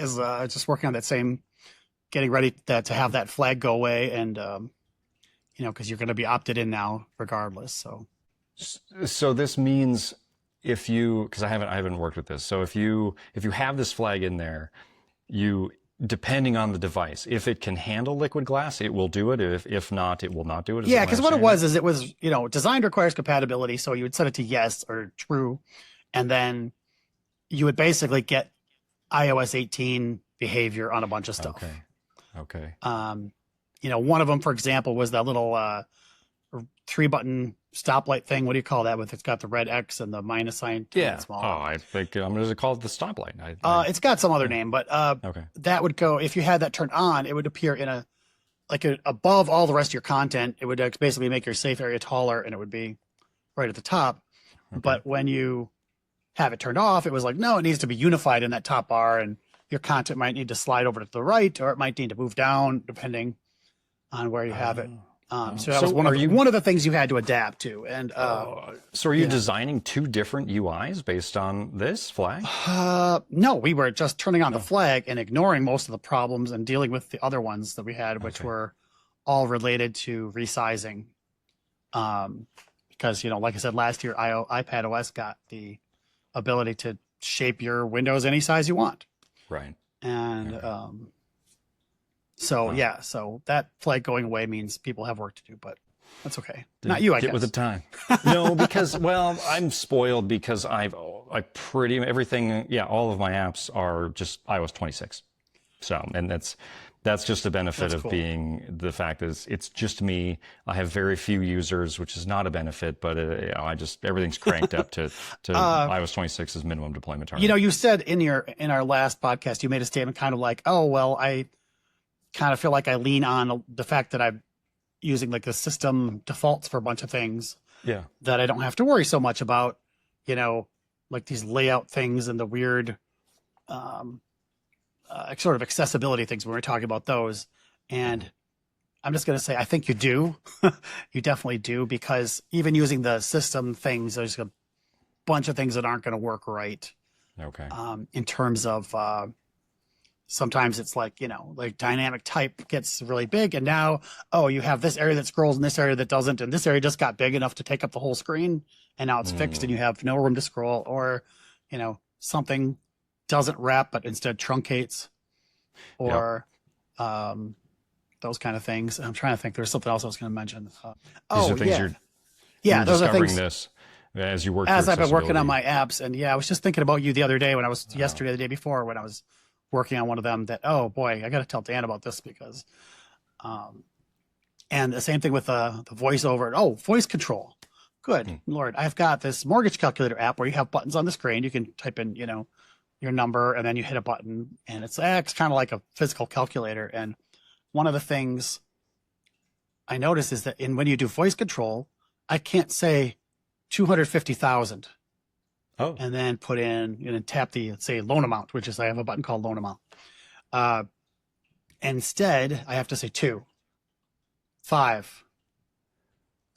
is just working on that same, getting ready to have that flag go away, and because you're going to be opted in now regardless. So this means if you, because I haven't worked with this. So if you have this flag in there, depending on the device, if it can handle liquid glass, it will do it. If not, it will not do it. Yeah, because what it was is it was, designed requires compatibility. So you would set it to yes or true, and then you would basically get iOS 18 behavior on a bunch of stuff. Okay. One of them, for example, was that little 3-button stoplight thing. What do you call that? It's got the red X and the minus sign. Yeah. Small. Oh, I think I'm going to call it the stoplight. It's got some other name, but okay. That would go, if you had that turned on, it would appear in above all the rest of your content. It would basically make your safe area taller, and it would be right at the top. Okay. But when you have it turned off, it was like, no, it needs to be unified in that top bar, and your content might need to slide over to the right, or it might need to move down depending on where you have it. So that was one of the things you had to adapt to. And so are you designing two different UIs based on this flag? No, we were just turning on the flag and ignoring most of the problems and dealing with the other ones that we had, which were all related to resizing. Because, like I said, last year, iPad OS got the ability to shape your windows any size you want. Right. And so that flag going away means people have work to do, but that's okay. Not you, I guess. Get with the time. No, because, well, I'm spoiled because all of my apps are just iOS 26. So, and that's just the benefit of being the fact is it's just me. I have very few users, which is not a benefit, but everything's cranked up to iOS 26's minimum deployment target. You said in our last podcast, you made a statement kind of like, oh, well, I kind of feel like I lean on the fact that I'm using like the system defaults for a bunch of things. Yeah. That I don't have to worry so much about, like these layout things and the weird, sort of accessibility things when we're talking about those. And I'm just going to say, I think you do. You definitely do, because even using the system things, there's a bunch of things that aren't going to work right. Okay. In terms of, sometimes it's like, like dynamic type gets really big, and now, you have this area that scrolls and this area that doesn't, and this area just got big enough to take up the whole screen, and now it's fixed and you have no room to scroll, or, something doesn't wrap but instead truncates, or those kind of things. I'm trying to think. There's something else I was going to mention. These are things you're those are things this as you work as I've been working on my apps. And I was just thinking about you the other day when I was yesterday, the day before, when I was working on one of them that, oh boy, I got to tell Dan about this because, and the same thing with the voiceover. Oh, voice control. Good Lord. I've got this mortgage calculator app where you have buttons on the screen. You can type in, your number, and then you hit a button, and it acts kind of like a physical calculator. And one of the things I noticed is that when you do voice control, I can't say 250,000. Oh. And then put in and tap the, say, loan amount, which is, I have a button called loan amount. Instead, I have to say 2, 5,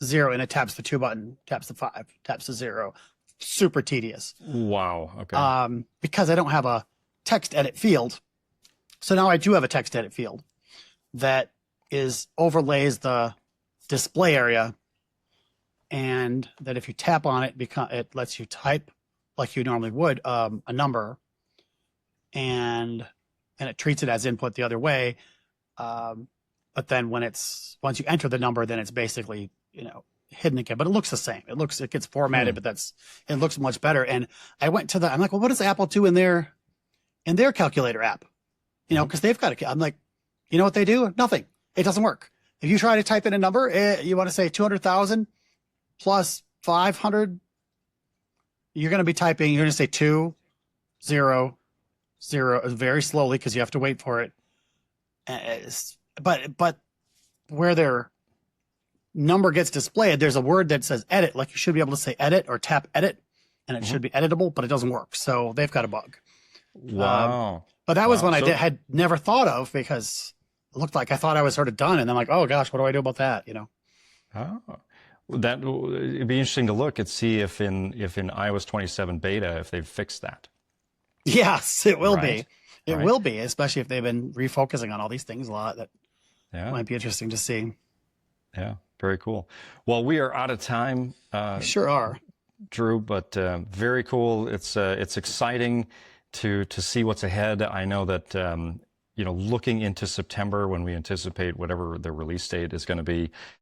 0, and it taps the 2 button, taps the 5, taps the 0. Super tedious. Wow. Okay. Because I don't have a text edit field. So now I do have a text edit field that overlays the display area, and that if you tap on it, it lets you type like you normally would a number, and it treats it as input the other way. But then once you enter the number, then it's basically, hidden again, but it looks the same. It gets formatted, but it looks much better. And I went to I'm like, well, what does Apple do in their calculator app? Because they've got I'm like, you know what they do? Nothing. It doesn't work. If you try to type in a number, you want to say 200,000 plus 500, you're going to say 2, 0, 0 very slowly because you have to wait for it. But where their number gets displayed, there's a word that says edit. Like you should be able to say edit or tap edit, and it should be editable, but it doesn't work. So they've got a bug. Wow. But that was one I had never thought of, because it looked like I thought I was sort of done. And then like, oh gosh, what do I do about that? Oh, it'd be interesting to look and see if in iOS 27 beta, if they've fixed that. Yes, it will be. It right? will be, especially if they've been refocusing on all these things a lot. That Yeah. might be interesting to see. Yeah. Very cool. Well, we are out of time, You sure are. Drew, but very cool. It's exciting to see what's ahead. I know that looking into September when we anticipate whatever the release date is going to be,